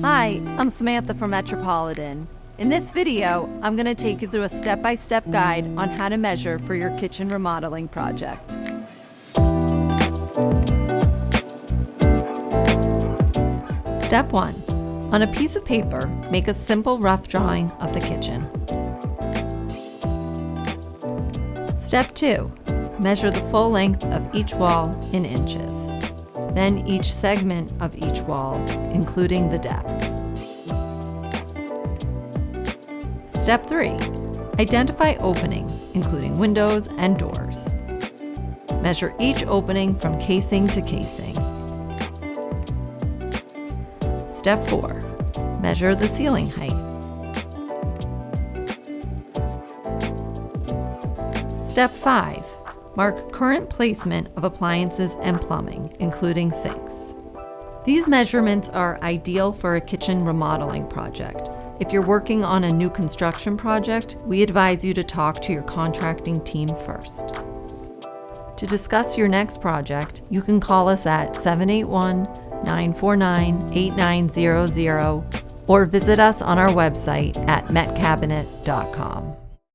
Hi, I'm Samantha from Metropolitan. In this video, I'm going to take you through a step-by-step guide on how to measure for your kitchen remodeling project. Step 1. On a piece of paper, make a simple rough drawing of the kitchen. Step 2. Measure the full length of each wall in inches. Then each segment of each wall, including the depth. Step 3. Identify openings, including windows and doors. Measure each opening from casing to casing. Step 4. Measure the ceiling height. Step 5. Mark current placement of appliances and plumbing, including sinks. These measurements are ideal for a kitchen remodeling project. If you're working on a new construction project, we advise you to talk to your contracting team first. To discuss your next project, you can call us at 781-949-8900 or visit us on our website at metcabinet.com.